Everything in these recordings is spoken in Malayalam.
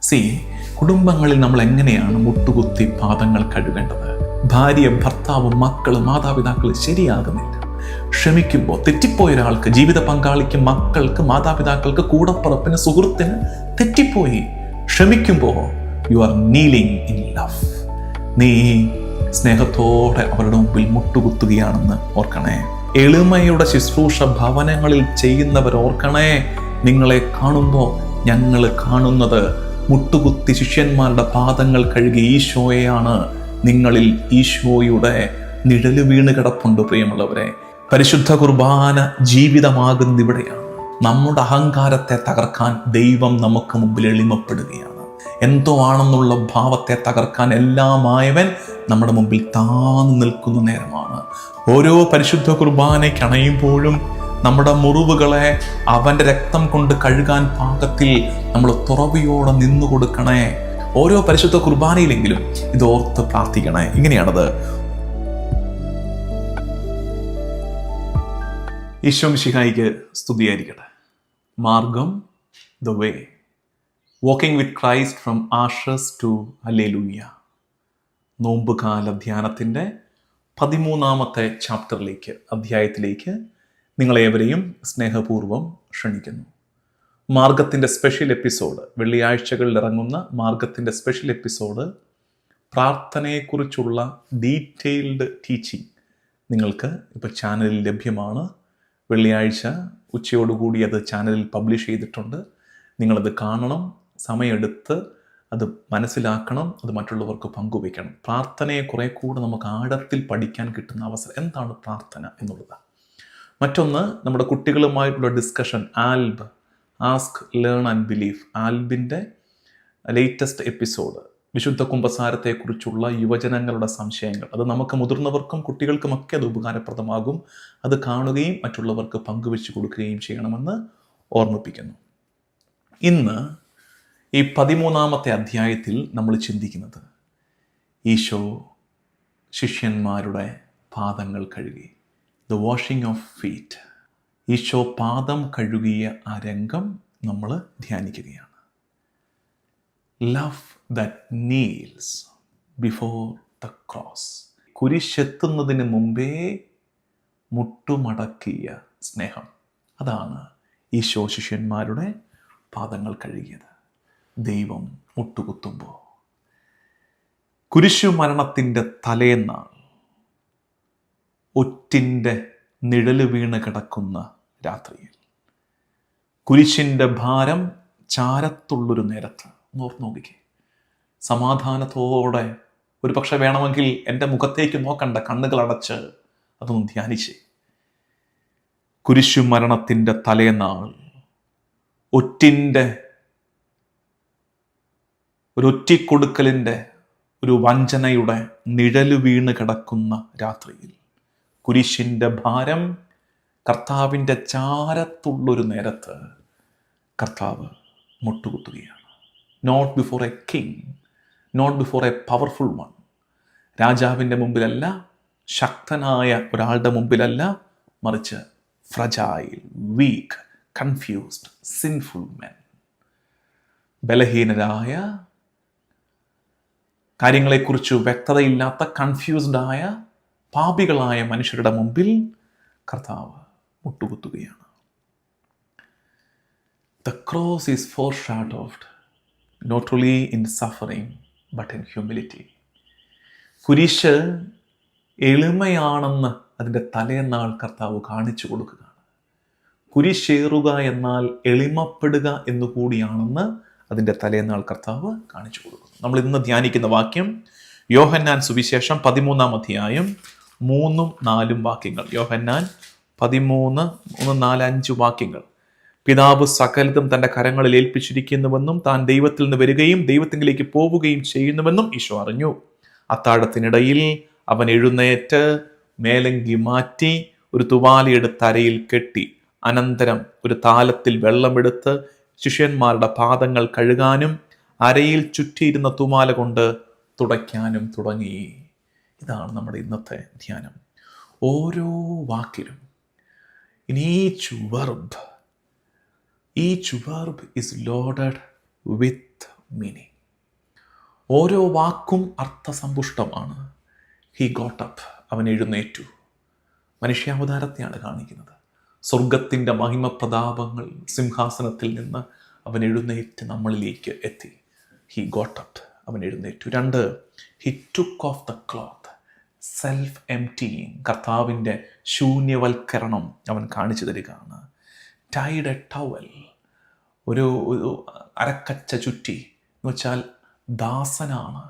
സി, കുടുംബങ്ങളിൽ നമ്മൾ എങ്ങനെയാണ് മുട്ടുകുത്തി പാദങ്ങൾ കഴുകേണ്ടത്? ഭാര്യ, ഭർത്താവ്, മക്കള്, മാതാപിതാക്കൾ ശരിയാകുന്നില്ല. ക്ഷമിക്കുമ്പോൾ തെറ്റിപ്പോയ ഒരാൾക്ക്, ജീവിത പങ്കാളിക്ക്, മക്കൾക്ക്, മാതാപിതാക്കൾക്ക്, കൂടപ്പുറപ്പിന്, സുഹൃത്തിന് തെറ്റിപ്പോയി ക്ഷമിക്കുമ്പോൾ you are kneeling in love. നീ സ്നേഹത്തോടെ അവരുടെ മുമ്പിൽ മുട്ടുകുത്തുകയാണെന്ന് ഓർക്കണേ. എളിമയുടെ ശുശ്രൂഷ ഭവനങ്ങളിൽ ചെയ്യുന്നവർ ഓർക്കണേ, നിങ്ങളെ കാണുമ്പോൾ ഞങ്ങൾ കാണുന്നത് മുട്ടുകുത്തി ശിഷ്യന്മാരുടെ പാദങ്ങൾ കഴുകി ഈശോയെയാണ്. നിങ്ങളിൽ ഈശോയുടെ നിഴല് വീണ് കിടപ്പുണ്ട് പ്രിയമുള്ളവരെ. പരിശുദ്ധ കുർബാന ജീവിതമാകുന്നത് ഇവിടെയാണ്. നമ്മുടെ അഹങ്കാരത്തെ തകർക്കാൻ ദൈവം നമുക്ക് മുമ്പിൽ എളിമപ്പെടുകയാണ്. എന്തോ ആണെന്നുള്ള ഭാവത്തെ തകർക്കാൻ എല്ലാമായവൻ നമ്മുടെ മുമ്പിൽ താന്നു നിൽക്കുന്ന നേരമാണ്. ഓരോ പരിശുദ്ധ കുർബാനയ്ക്ക് അണയുമ്പോഴും നമ്മുടെ മുറിവുകളെ അവൻ്റെ രക്തം കൊണ്ട് കഴുകാൻ പാകത്തിൽ നമ്മൾ തുറവിയോടെ നിന്നു കൊടുക്കണേ. ഓരോ പരിശുദ്ധ കുർബാനയിലെങ്കിലും ഇതോർത്ത് പ്രാർത്ഥിക്കണേ. ഇങ്ങനെയാണത്. ഈശോ മിശിഹായിക്ക് സ്തുതിയായിരിക്കട്ടെ. മാർഗം, the way, walking with Christ from ashes to hallelujah. നോമ്പുകാല ധ്യാനത്തിൻ്റെ 13ാമത്തെ ചാപ്റ്ററിലേക്ക്, അധ്യായത്തിലേക്ക് നിങ്ങളേവരെയും സ്നേഹപൂർവ്വം ക്ഷണിക്കുന്നു. മാർഗത്തിൻ്റെ സ്പെഷ്യൽ എപ്പിസോഡ്, വെള്ളിയാഴ്ചകളിൽ ഇറങ്ങുന്ന മാർഗത്തിൻ്റെ സ്പെഷ്യൽ എപ്പിസോഡ്, പ്രാർത്ഥനയെക്കുറിച്ചുള്ള ഡീറ്റെയിൽഡ് ടീച്ചിങ് നിങ്ങൾക്ക് ഇപ്പോൾ ചാനലിൽ ലഭ്യമാണ്. വെള്ളിയാഴ്ച ഉച്ചയോടുകൂടി അത് ചാനലിൽ പബ്ലിഷ് ചെയ്തിട്ടുണ്ട്. നിങ്ങളത് കാണണം, സമയമെടുത്ത് അത് മനസ്സിലാക്കണം, അത് മറ്റുള്ളവർക്ക് പങ്കുവയ്ക്കണം. പ്രാർത്ഥനയെ കുറെ കൂടെ നമുക്ക് ആഴത്തിൽ പഠിക്കാൻ കിട്ടുന്ന അവസരം. എന്താണ് പ്രാർത്ഥന എന്നുള്ളത്? മറ്റൊന്ന്, നമ്മുടെ കുട്ടികളുമായിട്ടുള്ള discussion, ALB, ask, learn and believe, ആൽബിൻ്റെ ലേറ്റസ്റ്റ് എപ്പിസോഡ്, വിശുദ്ധ കുമ്പസാരത്തെക്കുറിച്ചുള്ള യുവജനങ്ങളുടെ സംശയങ്ങൾ. അത് നമുക്ക് മുതിർന്നവർക്കും കുട്ടികൾക്കുമൊക്കെ അത് ഉപകാരപ്രദമാകും. അത് കാണുകയും മറ്റുള്ളവർക്ക് പങ്കുവെച്ച് കൊടുക്കുകയും ചെയ്യണമെന്ന് ഓർമ്മിപ്പിക്കുന്നു. ഇന്ന് ഈ 13ാമത്തെ അധ്യായത്തിൽ നമ്മൾ ചിന്തിക്കുന്നത് ഈശോ ശിഷ്യന്മാരുടെ പാദങ്ങൾ കഴുകി, the washing of feet. Isho പാദം കഴുകിയ ആ രംഗം നമ്മൾ ധ്യാനിക്കുകയാണ്. Love that kneels before the cross. കുരിശെത്തുന്നതിന് മുമ്പേ മുട്ടുമടക്കിയ സ്നേഹം, അതാണ് ഈശോ ശിഷ്യന്മാരുടെ പാദങ്ങൾ കഴുകിയത്. ദൈവം മുട്ടുകുത്തുമ്പോൾ, കുരിശു മരണത്തിൻ്റെ തലേന്നാൾ, ഒറ്റിൻ്റെ നിഴല് വീണ് കിടക്കുന്ന രാത്രിയിൽ, കുരിശിൻ്റെ ഭാരം ചാരത്തുള്ളൊരു നേരത്ത്, നോക്കിക്കേ, സമാധാനത്തോടെ, ഒരു പക്ഷെ വേണമെങ്കിൽ എൻ്റെ മുഖത്തേക്ക് നോക്കണ്ട, കണ്ണുകൾ അടച്ച് അതൊന്ന് ധ്യാനിച്ച്, കുരിശു മരണത്തിൻ്റെ തലേന്നാൾ, ഒറ്റിൻ്റെ, ഒരു ഒറ്റിക്കൊടുക്കലിൻ്റെ, ഒരു വഞ്ചനയുടെ നിഴല് വീണ് കിടക്കുന്ന രാത്രിയിൽ, കുരിശിൻ്റെ ഭാരം കർത്താവിൻ്റെ ചാരത്തുള്ളൊരു നേരത്ത് കർത്താവ് മുട്ടുകുത്തുകയാണ്. Not before a king, not before a powerful one. രാജാവിൻ്റെ മുമ്പിലല്ല, ശക്തനായ ഒരാളുടെ മുമ്പിലല്ല, മറിച്ച് fragile, weak, confused, sinful men, ബലഹീനരായ, കാര്യങ്ങളെക്കുറിച്ച് വ്യക്തതയില്ലാത്ത, കൺഫ്യൂസ്ഡായ, പാപികളായ മനുഷ്യരുടെ മുമ്പിൽ കർത്താവ് മുട്ടുകുത്തുകയാണ്. The cross is foreshadowed not only in suffering but in humility. കുരിശ് എളിമയാണെന്ന് അതിൻ്റെ തലേന്നാൾ കർത്താവ് കാണിച്ചു കൊടുക്കുകയാണ്. കുരിശേറുക എന്നാൽ എളിമപ്പെടുക എന്നുകൂടിയാണെന്ന് അതിൻ്റെ തലേന്നാൾ കർത്താവ് കാണിച്ചു കൊടുക്കുന്നു. നമ്മൾ ഇന്ന് ധ്യാനിക്കുന്ന വാക്യം യോഹന്നാൻ സുവിശേഷം 13-ാം അധ്യായം 3-4 വാക്യങ്ങൾ. യോഹന്നാൻ 13, 3, 4, 5 വാക്യങ്ങൾ. പിതാവ് സകലതും തൻ്റെ കരങ്ങളിൽ ഏൽപ്പിച്ചിരിക്കുന്നുവെന്നും താൻ ദൈവത്തിൽ നിന്ന് വരികയും ദൈവത്തിലേക്ക് പോവുകയും ചെയ്യുന്നുവെന്നും ഈശോ അറിഞ്ഞു. അത്താഴത്തിനിടയിൽ അവൻ എഴുന്നേറ്റ് മേലങ്കി മാറ്റി ഒരു തുവാലയെടുത്ത് അരയിൽ കെട്ടി, അനന്തരം ഒരു താലത്തിൽ വെള്ളമെടുത്ത് ശിഷ്യന്മാരുടെ പാദങ്ങൾ കഴുകാനും അരയിൽ ചുറ്റിയിരുന്ന തുമാല കൊണ്ട് തുടയ്ക്കാനും തുടങ്ങി. ഇതാണ് നമ്മുടെ ഇന്നത്തെ ധ്യാനം. ഓരോ വാക്കിലും, in each verb is loaded with meaning. ഓരോ വാക്കും അർത്ഥസമ്പുഷ്ടമാണ്. ഹി ഗോട്ട് അപ്പ്, അവൻ എഴുന്നേറ്റു. മനുഷ്യാവതാരത്തെയാണ് കാണിക്കുന്നത്. സ്വർഗത്തിൻ്റെ മഹിമ പ്രതാപങ്ങൾ സിംഹാസനത്തിൽ നിന്ന് അവൻ എഴുന്നേറ്റ് നമ്മളിലേക്ക് എത്തി. ഹി ഗോട്ട് അപ്പ്, അവൻ എഴുന്നേറ്റു. 2, he took off the cloth, self emptying, കർത്താവിൻ്റെ ശൂന്യവൽക്കരണം അവൻ കാണിച്ചു തരികയാണ്. ടൈഡ് എ ടവൽ, ഒരു അരക്കച്ച ചുറ്റി, എന്ന് വെച്ചാൽ ദാസനാണ്.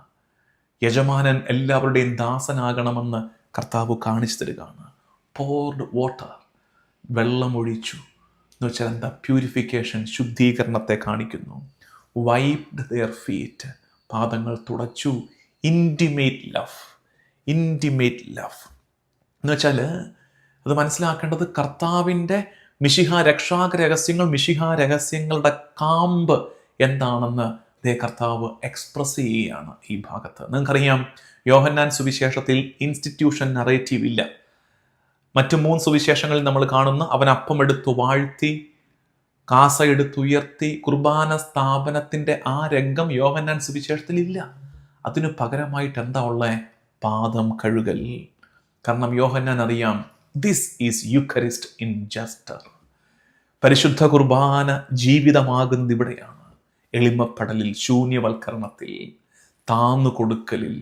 യജമാനൻ എല്ലാവരുടെയും ദാസനാകണമെന്ന് കർത്താവ് കാണിച്ചു തരികയാണ്. പോർഡ് വാട്ടർ, വെള്ളമൊഴിച്ചു, എന്ന് വെച്ചാൽ എന്താ? പ്യൂരിഫിക്കേഷൻ, ശുദ്ധീകരണത്തെ കാണിക്കുന്നു. വൈപ്ഡ് ദെയർ ഫീറ്റ്, പാദങ്ങൾ തുടച്ചു. ഇൻറ്റിമേറ്റ് ലവ്, ഇൻറ്റിമേറ്റ് ലവ് എന്ന് വെച്ചാൽ അത് മനസ്സിലാക്കേണ്ടത് കർത്താവിൻ്റെ മിശിഹ രക്ഷാക രഹസ്യങ്ങൾ, മിശിഹ രഹസ്യങ്ങളുടെ കാമ്പ് എന്താണെന്ന് കർത്താവ് എക്സ്പ്രസ് ചെയ്യുകയാണ് ഈ ഭാഗത്ത്. നിങ്ങൾക്കറിയാം, യോഹന്നാൻ സുവിശേഷത്തിൽ ഇൻസ്റ്റിറ്റ്യൂഷൻ നറേറ്റീവ് ഇല്ല. മറ്റു 3 സുവിശേഷങ്ങളിൽ നമ്മൾ കാണുന്ന അവൻ അപ്പമെടുത്തു വാഴ്ത്തി, കാസ എടുത്തുയർത്തി, കുർബാന സ്ഥാപനത്തിൻ്റെ ആ രംഗം യോഹന്നാൻ സുവിശേഷത്തിൽ ഇല്ല. അതിനു പകരമായിട്ട് എന്താ ഉള്ളത്? പാദം കഴുകൽ. കാരണം യോഹന്നാൻ അറിയാം, this is Eucharist in jester. പരിശുദ്ധ കുർബാന ജീവിതമാകുന്നത് ഇവിടെയാണ്. എളിമപ്പെടലിൽ, ശൂന്യവൽക്കരണത്തിൽ, താന്നു കൊടുക്കലിൽ,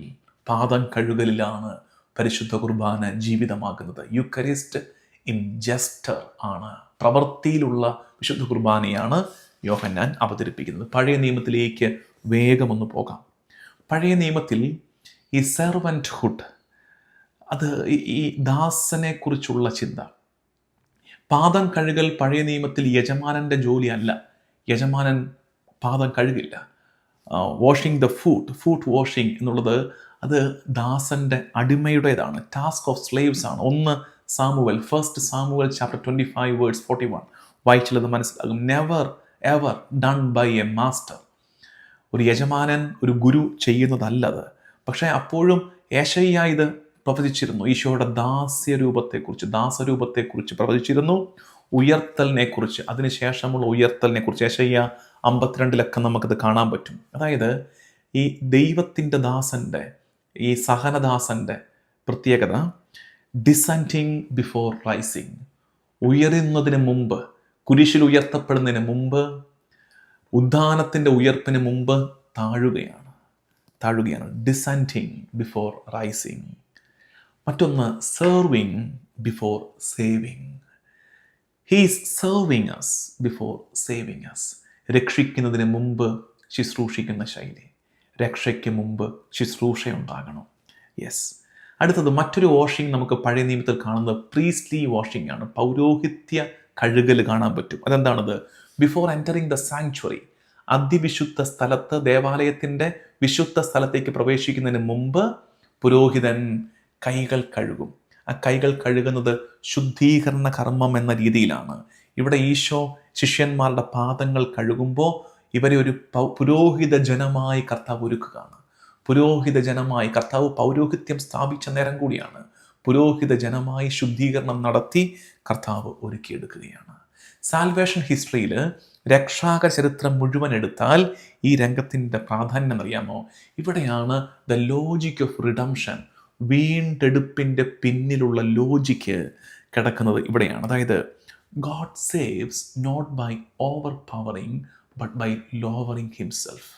പാദം കഴുകലിലാണ് പരിശുദ്ധ കുർബാന ജീവിതമാകുന്നത്. യുക്കറിസ്റ്റ് ഇൻ ജസ്റ്റർ ആണ്, പ്രവൃത്തിയിലുള്ള വിശുദ്ധ കുർബാനയാണ് യോഹന്നാൻ അവതരിപ്പിക്കുന്നത്. പഴയ നിയമത്തിലേക്ക് വേഗമൊന്ന് പോകാം. പഴയ നിയമത്തിൽ ഈ സെർവൻറ്റ്ഹുഡ്, അത് ഈ ദാസനെ കുറിച്ചുള്ള ചിന്ത. പാദം കഴുകൽ പഴയ നിയമത്തിൽ യജമാനൻ്റെ ജോലിയല്ല. യജമാനൻ പാദം കഴുകില്ല. വാഷിംഗ് ദ ഫുട്ട് വാഷിംഗ് എന്നുള്ളത് അത് ദാസൻ്റെ അടിമയുടേതാണ്. ടാസ്ക് ഓഫ് സ്ലേവ്സ് ആണ്. 1 സാമുവൽ ചാപ്റ്റർ 25 വേഴ്സ് 41 വായിച്ചുള്ളത് മനസ്സിലാകും. Never ever done by a master. ഒരു യജമാനൻ, ഒരു ഗുരു ചെയ്യുന്നതല്ലത്. പക്ഷേ അപ്പോഴും യേശയ്യ ഇത് പ്രവചിച്ചിരുന്നു. ഈശോയുടെ ദാസരൂപത്തെക്കുറിച്ച് പ്രവചിച്ചിരുന്നു. ഉയർത്തലിനെക്കുറിച്ച്, അതിനുശേഷമുള്ള ഉയർത്തലിനെക്കുറിച്ച് യേശയ്യ 52 നമുക്കത് കാണാൻ പറ്റും. അതായത് ഈ ദൈവത്തിൻ്റെ ദാസൻ്റെ, ഈ സഹനദാസൻ്റെ പ്രത്യേകത ഡിസെൻഡിങ് ബിഫോർ റൈസിങ്. ഉയരുന്നതിന് മുമ്പ്, കുരിശിൽ ഉയർത്തപ്പെടുന്നതിന് മുമ്പ്, ഉദ്ധാനത്തിൻ്റെ ഉയർപ്പിന് മുമ്പ് താഴുകയാണ്. Descending before rising. മറ്റൊന്ന് serving before saving. He's serving us before saving us. രക്ഷിക്കുന്നതിന് മുമ്പ് ശുശ്രൂഷിക്കുന്ന ശൈലി. രക്ഷയ്ക്ക് മുമ്പ് ശുശ്രൂഷയുണ്ടാകണം. യെസ്. അടുത്തത് മറ്റൊരു വാഷിംഗ് നമുക്ക് പഴയ നിയമത്തിൽ കാണുന്നത് പ്രീസ്ലി വാഷിംഗ് ആണ്. പൗരോഹിത്യ കഴുകൽ കാണാൻ പറ്റും. അതെന്താണത്? ബിഫോർ എൻറ്ററിങ് ദ സാങ്ച്വറി, അതിവിശുദ്ധ സ്ഥലത്ത്, ദേവാലയത്തിൻ്റെ വിശുദ്ധ സ്ഥലത്തേക്ക് പ്രവേശിക്കുന്നതിന് മുമ്പ് പുരോഹിതൻ കൈകൾ കഴുകും. ആ കൈകൾ കഴുകുന്നത് ശുദ്ധീകരണ കർമ്മം എന്ന രീതിയിലാണ്. ഇവിടെ ഈശോ ശിഷ്യന്മാരുടെ പാദങ്ങൾ കഴുകുമ്പോൾ ഇവരെ ഒരു പുരോഹിത ജനമായി കർത്താവ് ഒരുക്കുകയാണ്. പുരോഹിത ജനമായി കർത്താവ് പൗരോഹിത്യം സ്ഥാപിച്ച നേരം കൂടിയാണ്. പുരോഹിത ജനമായി ശുദ്ധീകരണം നടത്തി കർത്താവ് ഒരുക്കിയെടുക്കുകയാണ്. സാൽവേഷൻ ഹിസ്റ്ററിയിൽ രക്ഷാക ചരിത്രം മുഴുവൻ എടുത്താൽ ഈ രംഗത്തിൻ്റെ പ്രാധാന്യം അറിയാമോ? ഇവിടെയാണ് ദ ലോജിക് ഓഫ് റിഡംഷൻ, വീണ്ടെടുപ്പിൻ്റെ പിന്നിലുള്ള ലോജിക്ക് കിടക്കുന്നത് ഇവിടെയാണ്. അതായത് God saves not by overpowering but by lowering himself.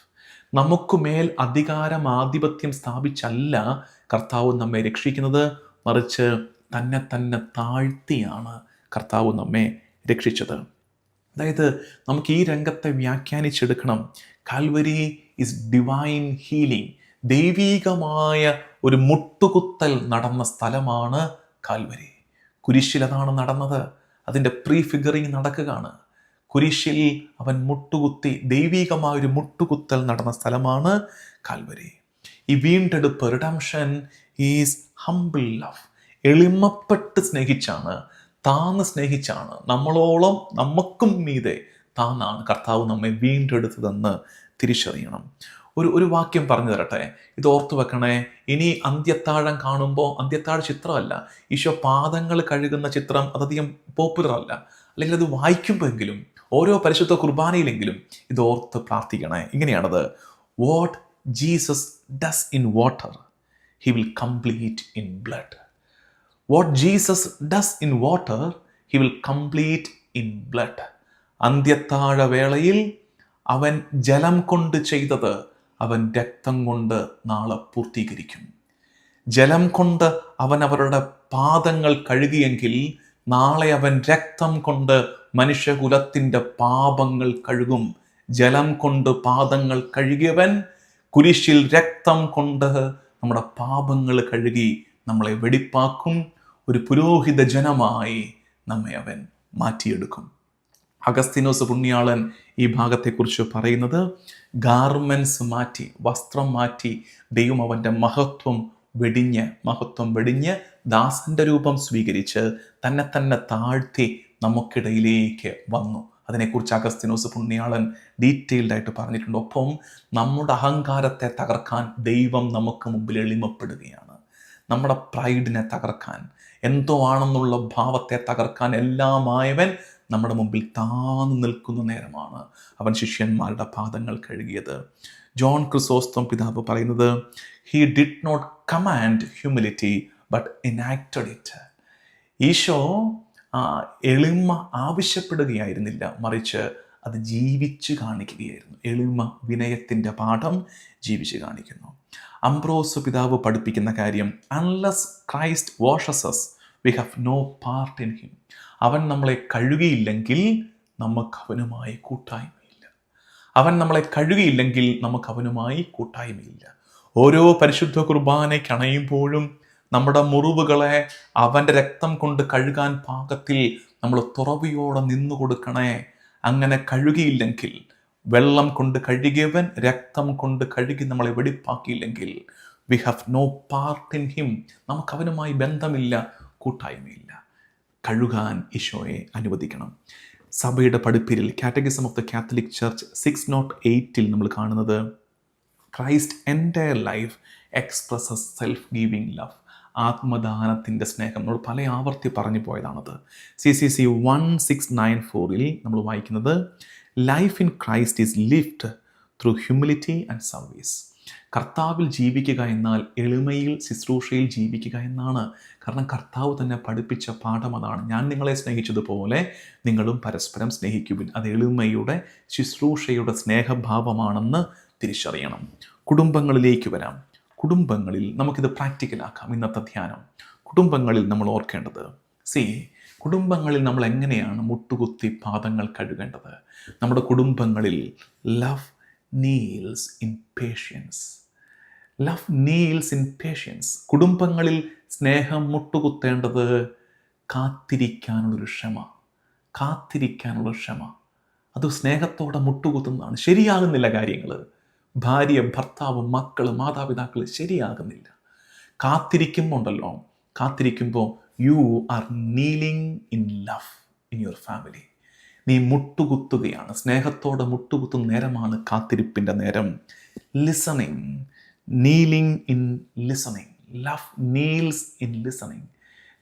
നമുക്കുമേൽ ആധിപത്യം സ്ഥാപിച്ചല്ല കർത്താവ് നമ്മെ രക്ഷിക്കുന്നത്, മറിച്ച് തന്നെ താഴ്ത്തിയാണ് കർത്താവ് നമ്മെ രക്ഷിച്ചത്. അതായത് നമുക്ക് ഈ രംഗത്തെ വ്യാഖ്യാനിച്ചെടുക്കണം. Calvary is divine healing. ദൈവീകമായ ഒരു മുട്ടുകുത്തൽ നടന്ന സ്ഥലമാണ് കാൽവരി. കുരിശിൽ അതാണ് നടന്നത്. അതിൻ്റെ പ്രീഫിഗറിങ് നടക്കുകയാണ്. കുരിശിൽ അവൻ മുട്ടുകുത്തി, ദൈവീകമായൊരു മുട്ടുകുത്തൽ നടന്ന സ്ഥലമാണ് കാൽവരി. ഈ വീണ്ടെടുപ്പ്, റിഡംഷൻ ഈസ് ഹംബിൾ ലവ്. എളിമപ്പെട്ട് സ്നേഹിച്ചാണ്, താന്ന് സ്നേഹിച്ചാണ്, നമ്മളോളം നമുക്കും മീതെ താന്നാണ് കർത്താവ് നമ്മെ വീണ്ടെടുത്തതെന്ന് തിരിച്ചറിയണം. ഒരു വാക്യം പറഞ്ഞു തരട്ടെ, ഇത് ഓർത്തു വെക്കണേ. ഇനി അന്ത്യത്താഴം കാണുമ്പോൾ, അന്ത്യത്താഴ ചിത്രമല്ല, ഈശോ പാദങ്ങൾ കഴുകുന്ന ചിത്രം അതധികം പോപ്പുലർ അല്ല, അല്ലെങ്കിൽ അത് വായിക്കുമ്പോഴെങ്കിലും ഓരോ പരിശുദ്ധ കുർബാനയിലെങ്കിലും ഇത് ഓർത്ത് പ്രാർത്ഥിക്കണേ. ഇങ്ങനെയാണത്: what Jesus does in water he will complete in blood. What Jesus does in water he will complete in blood. അന്ത്യത്താഴ വേളയിൽ അവൻ ജലം കൊണ്ട് ചെയ്തത് അവൻ രക്തം കൊണ്ട് നാളെ പൂർത്തീകരിക്കും. ജലം കൊണ്ട് അവൻ അവരുടെ പാദങ്ങൾ കഴുകിയെങ്കിൽ നാളെ അവൻ രക്തം കൊണ്ട് മനുഷ്യകുലത്തിൻ്റെ പാപങ്ങൾ കഴുകും. ജലം കൊണ്ട് പാദങ്ങൾ കഴുകിയവൻ കുരിശിൽ രക്തം കൊണ്ട് നമ്മുടെ പാപങ്ങൾ കഴുകി നമ്മളെ വെടിപ്പാക്കും. ഒരു പുരോഹിത ജനമായി നമ്മെ അവൻ മാറ്റിയെടുക്കും. അഗസ്തീനോസ് പുണ്യാളൻ ഈ ഭാഗത്തെക്കുറിച്ച് പറയുന്നത്, ഗാർമെൻസ് മാറ്റി, വസ്ത്രം മാറ്റി ദൈവം അവൻ്റെ മഹത്വം വെടിഞ്ഞ് ദാസന്റെ രൂപം സ്വീകരിച്ച് തന്നെ താഴ്ത്തി നമുക്കിടയിലേക്ക് വന്നു. അതിനെക്കുറിച്ച് അഗസ്തീനോസ് പുണ്യാളൻ ഡീറ്റെയിൽഡായിട്ട് പറഞ്ഞിട്ടുണ്ട്. ഒപ്പം നമ്മുടെ അഹങ്കാരത്തെ തകർക്കാൻ ദൈവം നമുക്ക് മുമ്പിൽ എളിമപ്പെടുകയാണ്. നമ്മുടെ പ്രൈഡിനെ തകർക്കാൻ, എന്തോ ആണെന്നുള്ള ഭാവത്തെ തകർക്കാൻ എല്ലാമായവൻ നമ്മുടെ മുമ്പിൽ താന്നു നിൽക്കുന്ന നേരമാണ് അവൻ ശിഷ്യന്മാരുടെ പാദങ്ങൾ കഴുകിയത്. ജോൺ ക്രിസോസ്റ്റം പിതാവ് പറയുന്നത്, he did not command humility but enacted it. Isho എളിമ ആവശ്യപ്പെടുകയായിരുന്നില്ല, മറിച്ച് അത് ജീവിച്ച് കാണിക്കുകയായിരുന്നു. എളിമ വിനയത്തിൻ്റെ പാഠം ജീവിച്ച് കാണിക്കുന്നു. അംബ്രോസ് പിതാവ് പഠിപ്പിക്കുന്ന കാര്യം, unless Christ washes us we have no part in him. അവൻ നമ്മളെ കഴുകിയില്ലെങ്കിൽ നമുക്ക് അവനുമായി കൂട്ടായ്മയില്ല. അവൻ നമ്മളെ കഴുകിയില്ലെങ്കിൽ നമുക്ക് അവനുമായി കൂട്ടായ്മയില്ല. ഓരോ പരിശുദ്ധ കുർബാനയ്ക്ക് അണയുമ്പോഴും നമ്മുടെ മുറിവുകളെ അവൻ്റെ രക്തം കൊണ്ട് കഴുകാൻ പാകത്തിൽ നമ്മൾ തുറവിയോടെ നിന്നു കൊടുക്കണേ. അങ്ങനെ കഴുകിയില്ലെങ്കിൽ, വെള്ളം കൊണ്ട് കഴുകിയവൻ രക്തം കൊണ്ട് കഴുകി നമ്മളെ വെടിപ്പാക്കിയില്ലെങ്കിൽ we have no part in him, നമുക്ക് അവനുമായി ബന്ധമില്ല, കൂട്ടായ്മയില്ല. കഴുകാൻ ഈശോയെ അനുവദിക്കണം. സഭയുടെ പഠിപ്പിരിൽ catechism of the Catholic Church 608 നമ്മൾ കാണുന്നത്, Christ entire life expresses self giving love. ആത്മദാനത്തിൻ്റെ സ്നേഹം നമ്മൾ പല ആവർത്തി പറഞ്ഞു പോയതാണത്. CCC 1694 നമ്മൾ വായിക്കുന്നത്, life in Christ is lived through humility and service. കർത്താവിൽ ജീവിക്കുക എന്നാൽ എളിമയിൽ ശുശ്രൂഷയിൽ ജീവിക്കുക എന്നാണ്. കാരണം കർത്താവ് തന്നെ പഠിപ്പിച്ച പാഠം അതാണ്. ഞാൻ നിങ്ങളെ സ്നേഹിച്ചതുപോലെ നിങ്ങളും പരസ്പരം സ്നേഹിക്കുവിൻ. അത് എളിമയുടെ ശുശ്രൂഷയുടെ സ്നേഹഭാവമാണെന്ന് തിരിച്ചറിയണം. കുടുംബങ്ങളിലേക്ക് വരാം. കുടുംബങ്ങളിൽ നമുക്കിത് പ്രാക്ടിക്കലാക്കാം. ഇന്നത്തെ ധ്യാനം കുടുംബങ്ങളിൽ നമ്മൾ ഓർക്കേണ്ടത്, കുടുംബങ്ങളിൽ നമ്മൾ എങ്ങനെയാണ് മുട്ടുകുത്തി പാദങ്ങൾ കഴുകേണ്ടത്. നമ്മുടെ കുടുംബങ്ങളിൽ love kneels in patience. Love kneels in patience. കുടുംബങ്ങളിൽ സ്നേഹം മുട്ടുകുത്തേണ്ടത് കാത്തിരിക്കാനുള്ളൊരു ക്ഷമ. അത് സ്നേഹത്തോടെ മുട്ടുകുത്തുന്നതാണ്. ശരിയാകുന്നില്ല കാര്യങ്ങൾ, ഭാര്യ, ഭർത്താവ്, മക്കൾ, മാതാപിതാക്കൾ ശരിയാകുന്നില്ല. കാത്തിരിക്കുമ്പോൾ you are kneeling in love in your family. നീ മുട്ടുകുത്തുകയാണ്, സ്നേഹത്തോടെ മുട്ടുകുത്തുന്ന നേരമാണ് കാത്തിരിപ്പിൻ്റെ നേരം. Listening, kneeling in listening. Love kneels in listening.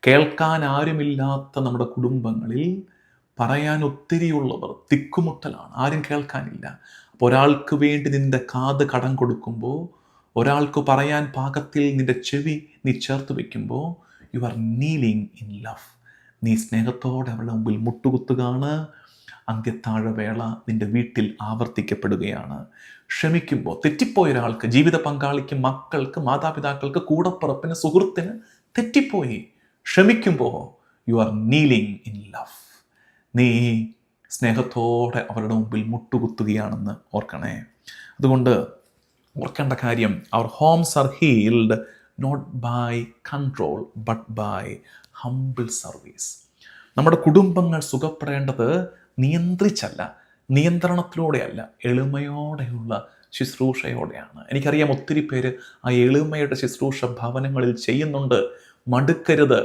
കേൾക്കാൻ ആരുമില്ലാത്ത നമ്മുടെ കുടുംബങ്ങളിൽ പറയാൻ ഒത്തിരിയുള്ളവർ തിക്കുമുട്ടലാണ്, ആരും കേൾക്കാനില്ല. അപ്പോൾ ഒരാൾക്ക് വേണ്ടി നിന്റെ കാത് കടം കൊടുക്കുമ്പോൾ, ഒരാൾക്ക് പറയാൻ പാകത്തിൽ നിന്റെ ചെവി നീ ചേർത്ത് വയ്ക്കുമ്പോൾ, U are kneeling in love. നീ സ്നേഹത്തോടെ അവളുടെ മുമ്പിൽ മുട്ടുകുത്തുകയാണ്. അന്ത്യത്താഴവേള നിന്റെ വീട്ടിൽ ആവർത്തിക്കപ്പെടുകയാണ്. ക്ഷമിക്കുമ്പോൾ, തെറ്റിപ്പോയ ഒരാൾക്ക്, ജീവിത പങ്കാളിക്ക്, മക്കൾക്ക്, മാതാപിതാക്കൾക്ക്, കൂടപ്പുറപ്പിന്, സുഹൃത്തിന് തെറ്റിപ്പോയി, ക്ഷമിക്കുമ്പോൾ you are kneeling in love. നീ സ്നേഹത്തോടെ അവരുടെ മുമ്പിൽ മുട്ടുകുത്തുകയാണെന്ന് ഓർക്കണേ. അതുകൊണ്ട് ഓർക്കേണ്ട കാര്യം, അവർ homes are healed not by control but by humble service. നമ്മുടെ കുടുംബങ്ങൾ സുഖപ്പെടേണ്ടത് നിയന്ത്രിച്ചല്ല, നിയന്ത്രണത്തിലൂടെയല്ല, എളിമയോടെയുള്ള ശുശ്രൂഷയോടെയാണ്. എനിക്കറിയാം ഒത്തിരി പേര് ആ എളിമയുടെ ശുശ്രൂഷ ഭവനങ്ങളിൽ ചെയ്യുന്നുണ്ട്. മടുക്കരുത്.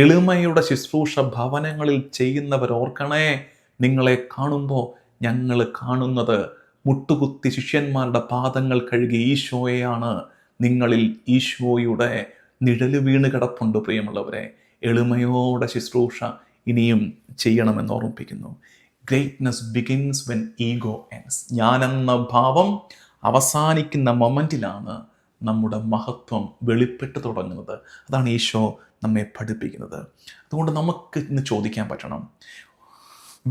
എളിമയുടെ ശുശ്രൂഷ ഭവനങ്ങളിൽ ചെയ്യുന്നവർ ഓർക്കണേ, നിങ്ങളെ കാണുമ്പോൾ ഞങ്ങൾ കാണുന്നത് മുട്ടുകുത്തി ശിഷ്യന്മാരുടെ പാദങ്ങൾ കഴുകി ഈശോയെയാണ്. നിങ്ങളിൽ ഈശോയുടെ നിഴല് വീണ് കിടപ്പുണ്ട് പ്രിയമുള്ളവരെ. എളിമയോടെ ശുശ്രൂഷ ഇനിയും ചെയ്യണമെന്ന് ഓർമ്മിപ്പിക്കുന്നു. Greatness begins when ego ends. ഞാനെന്ന ഭാവം അവസാനിക്കുന്ന മൊമെൻറ്റിലാണ് നമ്മുടെ മഹത്വം വെളിപ്പെട്ട് തുടങ്ങുന്നത്. അതാണ് ഈശോ നമ്മെ പഠിപ്പിക്കുന്നത്. അതുകൊണ്ട് നമുക്ക് ഇന്ന് ചോദിക്കാൻ പറ്റണം,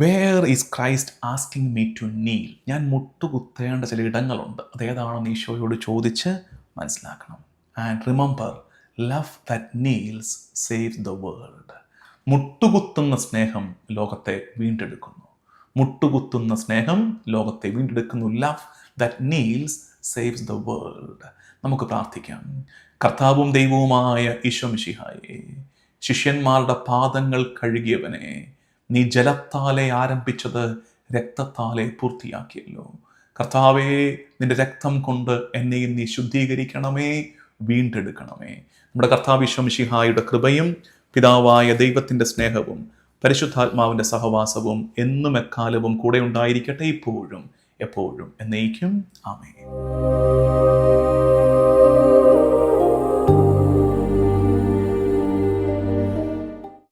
where is Christ asking me to kneel? ഞാൻ മുട്ടുകുത്തേണ്ട ചില ഇടങ്ങളുണ്ട്, അതേതാണെന്ന് ഈശോയോട് ചോദിച്ച് മനസ്സിലാക്കണം. And remember, love that kneels saves the world. മുട്ടുകുത്തുന്ന സ്നേഹം ലോകത്തെ വീണ്ടെടുക്കുന്നു. മുട്ടുകുത്തുന്ന സ്നേഹം ലോകത്തെ വീണ്ടെടുക്കുന്നു. Love that kneels saves the world. നമുക്ക് പ്രാർത്ഥിക്കാം. കർത്താവും ദൈവവുമായ ഈശോ മിശിഹായേ, ശിഷ്യന്മാരുടെ പാദങ്ങൾ കഴുകിയവനെ, നീ ജലത്താലെ ആരംഭിച്ചത് രക്തത്താലെ പൂർത്തിയാക്കിയല്ലോ. കർത്താവേ, നിന്റെ രക്തം കൊണ്ട് എന്നെയും നീ ശുദ്ധീകരിക്കണമേ, വീണ്ടെടുക്കണമേ. നമ്മുടെ കർത്താവ് ഈശോ മിശിഹായുടെ കൃപയും പിതാവായ ദൈവത്തിൻ്റെ സ്നേഹവും പരിശുദ്ധാത്മാവിൻ്റെ സഹവാസവും എന്നും എക്കാലവും കൂടെ ഉണ്ടായിരിക്കട്ടെ, ഇപ്പോഴും എപ്പോഴും എന്നേക്കും. ആമേൻ.